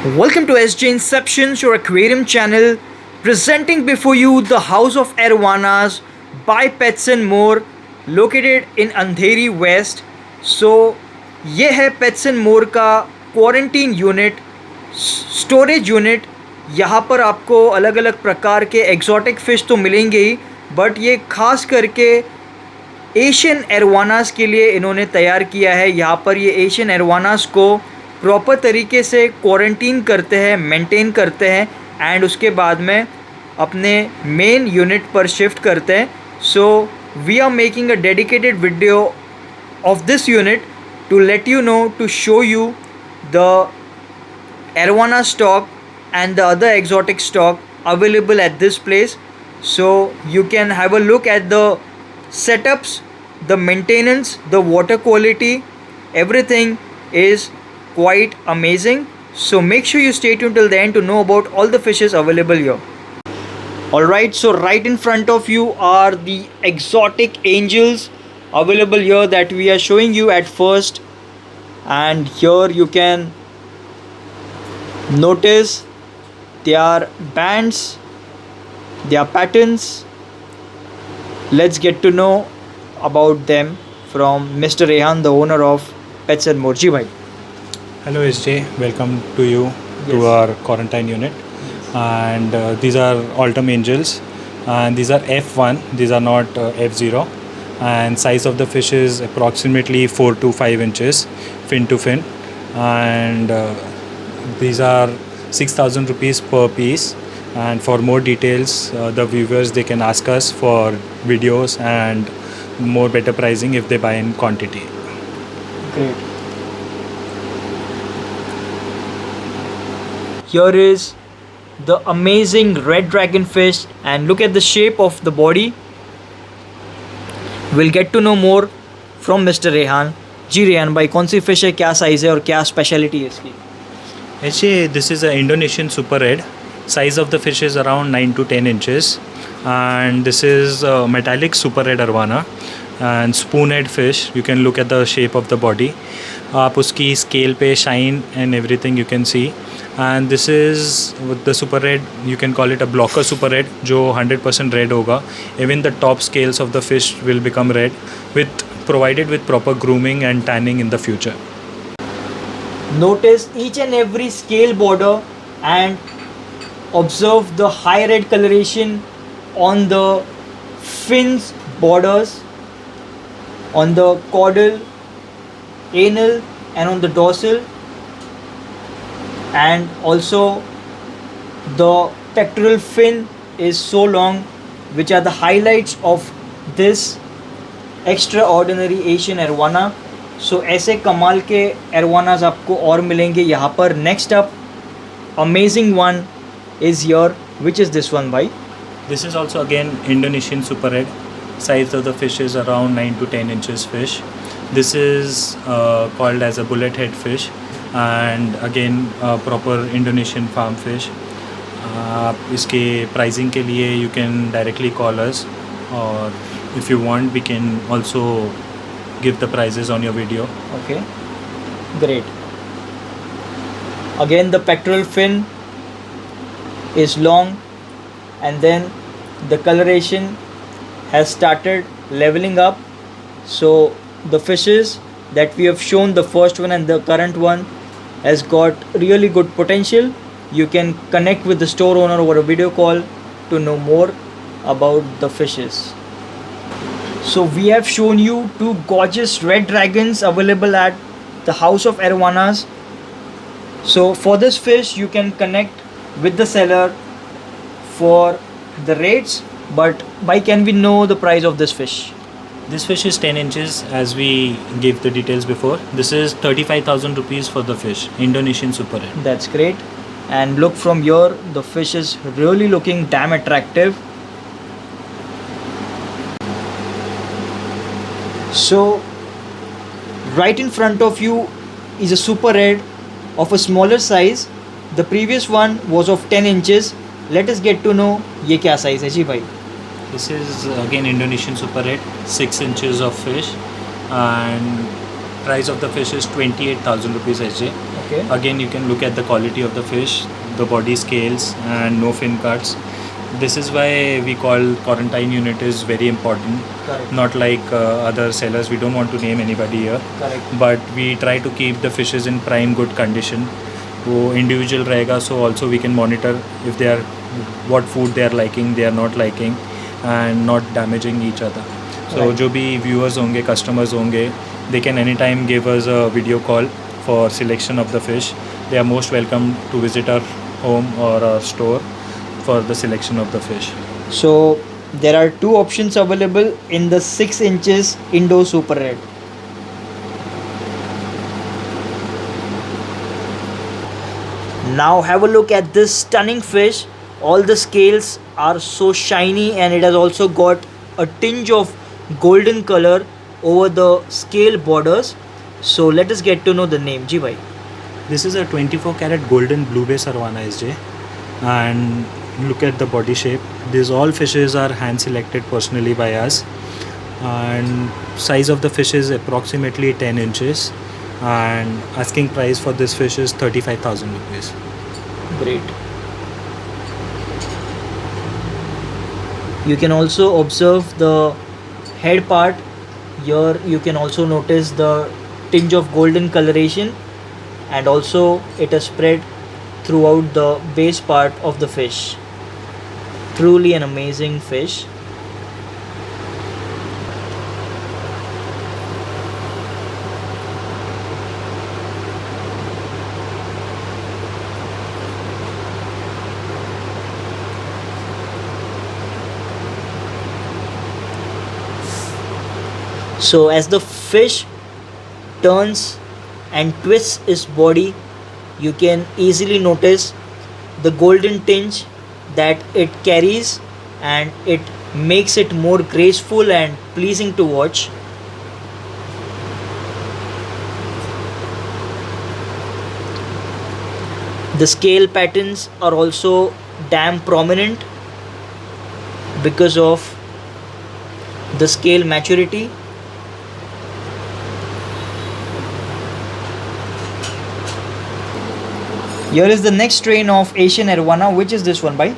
Welcome to sjinceptions, your aquarium channel, presenting before you the house of Arowanas by Pets and More, located in Andheri West. So ये है Pets and More का quarantine unit, storage unit. यहाँ पर आपको अलग अलग प्रकार के एक्जॉटिक फ़िश तो मिलेंगे ही, बट ये खास करके एशियन एरोवानास के लिए इन्होंने तैयार किया है. यहाँ पर ये एशियन एरोवानास को प्रॉपर तरीके से क्वारंटीन करते हैं, मेंटेन करते हैं एंड उसके बाद में अपने मेन यूनिट पर शिफ्ट करते हैं. So we are making a dedicated video of this unit to let you know, to show you the arowana stock and the other exotic stock available at this place. So you can have a look at the setups, the maintenance, the water quality, everything is quite amazing. So make sure you stay tuned till the end to know about all the fishes available here. Alright, so right in front of you are the exotic angels available here that we are showing you at first, and here you can notice their bands, their patterns. Let's get to know about them from Mr. Rehan, the owner of Pets and More. Ji bhai. Hello SJ, welcome to you to our quarantine unit. And these are Altum angels, and these are F1, these are not F0. And size of the fish is approximately 4 to 5 inches fin to fin, and these are 6,000 rupees per piece. And for more details, the viewers, they can ask us for videos and more better pricing if they buy in quantity. Great. Here is the amazing red dragonfish, and look at the shape of the body. We'll get to know more from Mr. Rehan. जी रेहान भाई, कौन सी fish है, क्या size है और क्या speciality है इसकी? Actually, this is an Indonesian super red. Size of the fish is around 9 to 10 inches, and this is a metallic super red arowana and spoon-head fish. You can look at the shape of the body. आप उसकी scale पे shine and everything you can see. And this is the super red, you can call it a blocker super red, जो 100% red होगा. Even the top scales of the fish will become red, provided with proper grooming and tanning in the future. Notice each and every scale border and observe the high red coloration on the fins borders, on the caudal, anal and on the dorsal, and also the pectoral fin is so long, which are the highlights of this extraordinary Asian arowana. So ऐसे कमाल के arowanas आपको और मिलेंगे यहाँ पर. Next up, amazing one is here. Which is this one, bhai? This is also again Indonesian super red. Size of the fish is around 9 to 10 inches fish. This is called as a bullet head fish, and again proper Indonesian farm fish. इसके pricing के लिए you can directly call us, or if you want we can also give the prices on your video. Okay, great. Again the pectoral fin is long, and then the coloration has started leveling up. So the fishes that we have shown, the first one and the current one, has got really good potential. You can connect with the store owner over a video call to know more about the fishes. So we have shown you two gorgeous red dragons available at the house of Arowanas. So for this fish you can connect with the seller for the rates, but by can we know the price of this fish? This fish is 10 inches as we gave the details before. This is 35,000 rupees for the fish, Indonesian super red. That's great. And look from here, the fish is really looking damn attractive. So right in front of you is a super red of a smaller size. The previous one was of 10 inches. Let us get to know ये क्या size है जी भाई? This is again Indonesian super red, 6 inches of fish, and price of the fish is 28,000 rupees SJ. Okay. Again, you can look at the quality of the fish, the body scales, and no fin cuts. This is why we call quarantine unit is very important. Correct. Not like other sellers. We don't want to name anybody here. Correct. But we try to keep the fishes in prime good condition. वो individual रहेगा, so also we can monitor if they are what food they are liking, they are not liking, and not damaging each other. So Right. जो भी viewers होंगे, customers होंगे, they can anytime give us a video call for selection of the fish. They are most welcome to visit our home or our store for the selection of the fish. So there are two options available in the 6 inches Indo Super Red. Now have a look at this stunning fish. All the scales are so shiny and it has also got a tinge of golden color over the scale borders. So let us get to know the name. Ji bhai. This is a 24 karat golden bluebase Arowana SJ, and look at the body shape. These all fishes are hand selected personally by us, and size of the fish is approximately 10 inches, and asking price for this fish is 35,000 rupees. Great. You can also observe the head part. Here you can also notice the tinge of golden coloration, and also it is spread throughout the base part of the fish. Truly an amazing fish. So as the fish turns and twists its body, you can easily notice the golden tinge that it carries, and it makes it more graceful and pleasing to watch. The scale patterns are also damn prominent because of the scale maturity. Here is the next strain of Asian Arowana. Which is this one, by?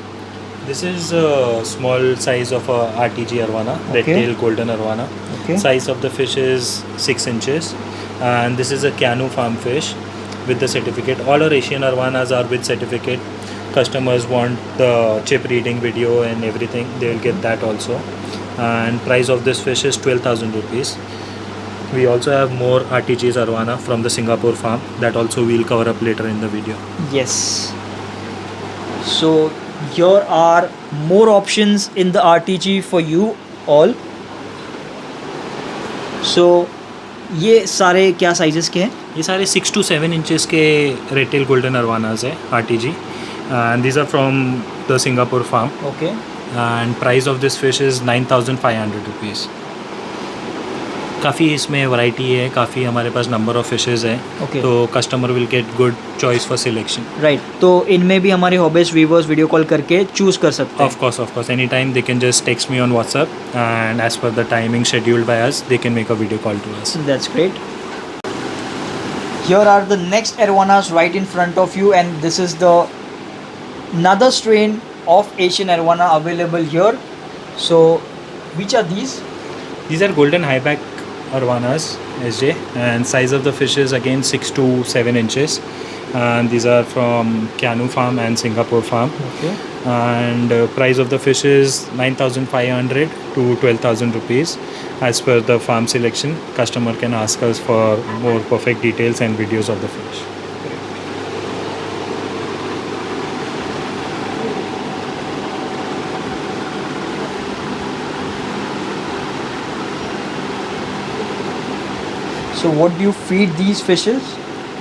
This is a small size of a RTG Arowana, red Okay. tail golden Arowana. Okay. Size of the fish is 6 inches, and this is a Canu farm fish with the certificate. All our Asian Arowanas are with certificate. Customers want the chip reading video and everything, they will get that also. And price of this fish is 12,000 rupees. We also have more RTGs Arowana from the Singapore farm that also we'll cover up later in the video. Yes. So here are more options in the RTG for you all. So ये सारे क्या sizes के हैं? ये सारे 6 to 7 inches के red tail golden Arowanas है RTG, and these are from the Singapore farm. Okay. And price of this fish is 9,500 rupees. काफ़ी इसमें वैरायटी है, काफ़ी हमारे पास नंबर ऑफ फिशेस हैं. Okay. तो customer will get good choice for selection. Right. तो इनमें भी हमारे हॉबीज व्यूवर्स वीडियो कॉल करके चूज कर सकते हैं. Of course, anytime they can just text me on WhatsApp, and as per the timing scheduled by us, they can make a video call to us. That's great. Here are the next Arowanas right in front of you, and this is the another strain of Asian Arowana available here. So which are these? These are golden highback Arowanas SJ, and size of the fish is again 6 to 7 inches, and these are from Canu farm and Singapore farm. Okay. And price of the fish is 9,500 to 12,000 rupees. As per the farm selection, customer can ask us for more perfect details and videos of the fish. So what do you feed these fishes?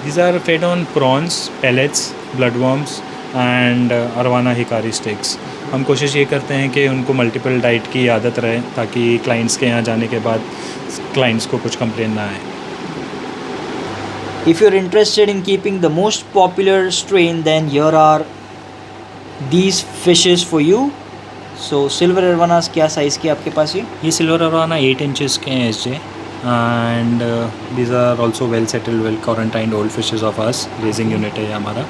These are fed on prawns, pellets, bloodworms and Arowana hikari sticks. हम कोशिश ये करते हैं कि उनको multiple diet की आदत रहे, ताकि क्लाइंट्स के यहाँ जाने के बाद क्लाइंट्स को कुछ कंप्लेन ना आए. If you're interested in keeping the most popular strain, then here are these fishes for you. So silver Arowanas क्या size के आपके पास ये? ये सिल्वर अरोवाना 8 इंचेस के हैं SJ, and these are also well settled, well quarantined old fishes of us. Raising unit है ये हमारा,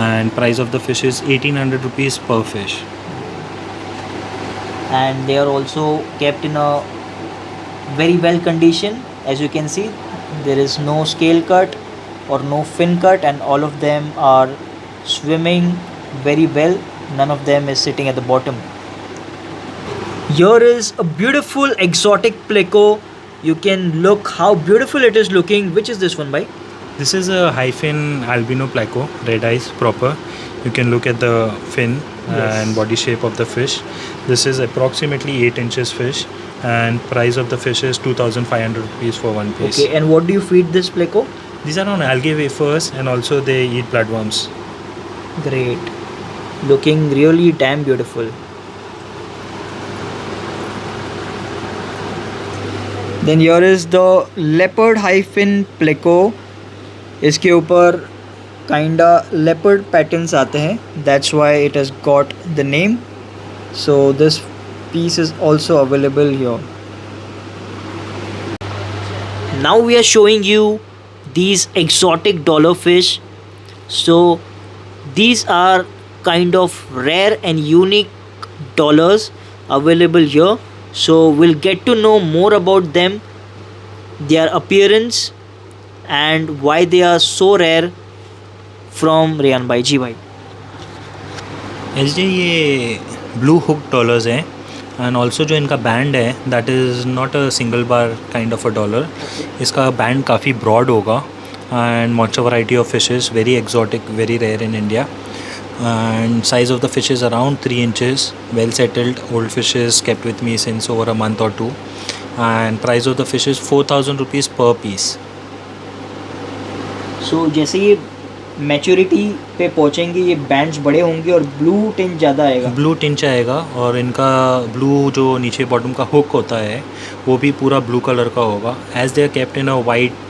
and price of the fish is 1800 rupees per fish. And they are also kept in a very well condition. As you can see, there is no scale cut or no fin cut, and all of them are swimming very well. None of them is sitting at the bottom. Here is a beautiful exotic pleco. You can look how beautiful it is looking. Which is this one, bhai? This is a Highfin albino pleco, red eyes proper. You can look at the fin and body shape of the fish. This is approximately 8 inches fish, and price of the fish is 2500 rupees for one piece. Okay, and what do you feed this pleco? These are on algae wafers, and also they eat bloodworms. Great. Looking really damn beautiful. Then here is the leopard Highfin pleco. इसके ऊपर kinda leopard patterns आते हैं. That's why it has got the name. So this piece is also available here. Now we are showing you these exotic dollar fish. So these are kind of rare and unique dollars available here. So we'll get to know more about them, their appearance, and why they are so rare from Rayan bhai. जी भाई. SJ ये blue hook dollars हैं, and also जो इनका band है that is not a single bar kind of a dollar. इसका band काफ़ी broad होगा, and much variety of fishes, very exotic, very rare in India. And size of the fish is around 3 inches, well settled old fishes kept with me since over a month or two, and price of the fish is 4000 rupees per piece. So जैसे ये maturity पे पहुँचेंगे ये bands बड़े होंगे और blue tint ज़्यादा आएगा. ब्लू टिंच आएगा, और इनका ब्लू जो नीचे बॉटम का हुक होता है वो भी पूरा ब्लू कलर का होगा. As they are kept in a white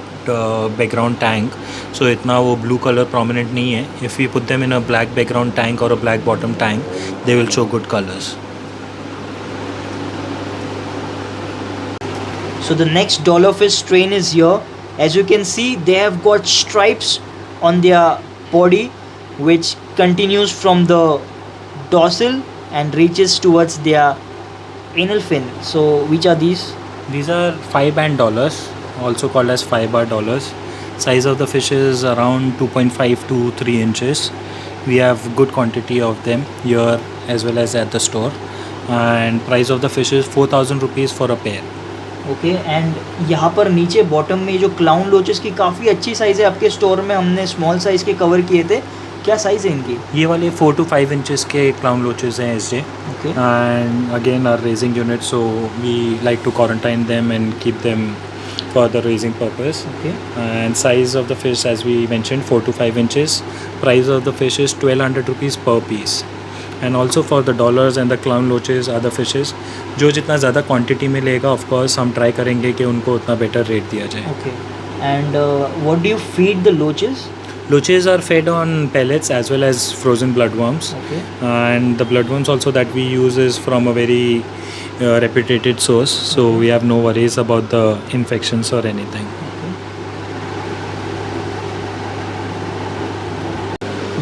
background tank, so इतना वो blue color prominent नहीं है. If we put them in a black background tank or a black bottom tank, they will show good colors. So the next dollarfish strain is here. As you can see, they have got stripes on their body which continues from the dorsal and reaches towards their anal fin. So which are these? These are 5-band dollars, also called as 5-bar dollars. Size of the fish is around 2.5 to 3 inches. We have good quantity of them here as well as at the store, and price of the fish is 4000 rupees for a pair. Okay, and यहाँ पर नीचे bottom में जो clown loaches की काफ़ी अच्छी size है आपके स्टोर में. हमने स्मॉल साइज़ के कवर किए थे. क्या साइज़ है इनकी? ये वाले 4 to 5 inches के क्लाउन लोचेस हैं SJ. Okay. And again our raising unit, so we like to quarantine them and keep them for the raising purpose. Okay. And size of the fish, as we mentioned, 4 to 5 inches. Price of the fish is 1200 rupees per piece. And also for the dollars and the clown loaches, other fishes, जो जितना ज़्यादा quantity में लेगा, of course हम try करेंगे कि उनको उतना बेटर रेट दिया जाए. Okay. And what do you feed the loaches? Loaches are fed on pellets as well as frozen bloodworms. Okay. And the bloodworms also that we use is from a very reputed source, so we have no worries about the infections or anything.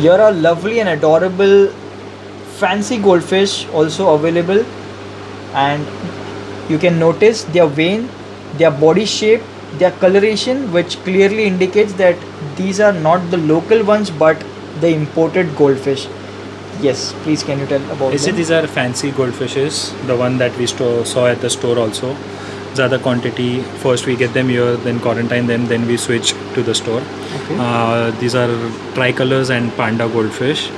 Here are lovely and adorable fancy goldfish also available, and you can notice their vein, their body shape, their coloration, which clearly indicates that these are not the local ones but the imported goldfish. Yes, please can you tell about them? These are fancy goldfishes, the one that we saw at the store also. ज़्यादा quantity, first we get them here, then quarantine them, then we switch to the store. Okay. These are tricolors and panda goldfish.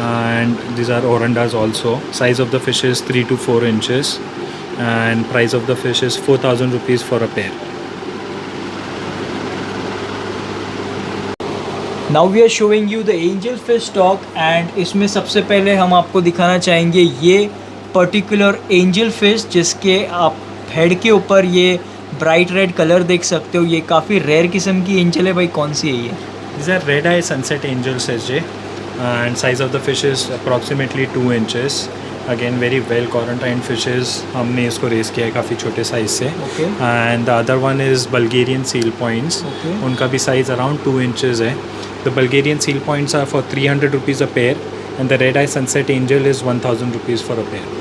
And these are orandas also. Size of the fish is 3 to 4 inches, and price of the fish is 4000 rupees for a pair. Now we are showing you the angel fish stock, and इसमें सबसे पहले हम आपको दिखाना चाहेंगे ये particular angel fish जिसके आप हेड के ऊपर ये ब्राइट रेड कलर देख सकते हो. ये काफ़ी रेयर किस्म की एंजल है भाई. कौन सी है ये? These are red eye sunset angels SJ, and size of the fish is approximately 2 inches, again very well quarantine fishes. हमने इसको रेस किया है काफ़ी छोटे साइज़ से. Okay. And the other one is Bulgarian seal points. Okay. उनका भी size around 2 inches है. The Bulgarian seal points are for 300 rupees a pair and the red eye sunset angel is 1000 rupees for a pair.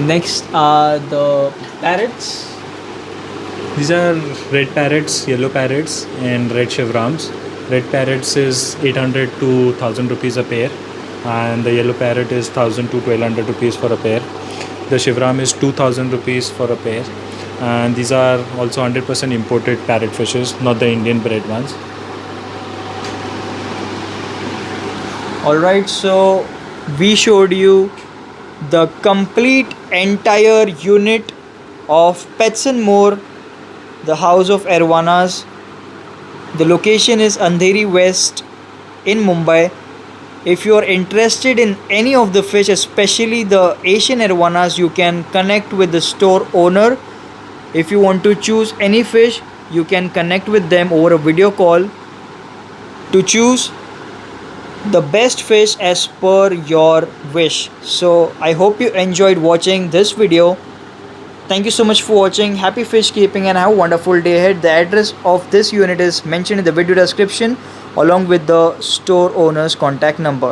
Next are the parrots. These are red parrots, yellow parrots, and red chevrons. Red parrots is 800 to 1000 rupees a pair, and the yellow parrot is 1000 to 1200 rupees for a pair. The chevron is 2000 rupees for a pair, and these are also 100% imported parrot fishes, not the Indian bred ones. Alright, so we showed you the complete entire unit of Pets and More, the house of Arowanas. The location is Andheri West in Mumbai. If you are interested in any of the fish, especially the Asian Arowanas, you can connect with the store owner. If you want to choose any fish, you can connect with them over a video call to choose the best fish as per your wish. So I hope you enjoyed watching this video. Thank you so much for watching. Happy fish keeping and have a wonderful day ahead. The address of this unit is mentioned in the video description along with the store owner's contact number.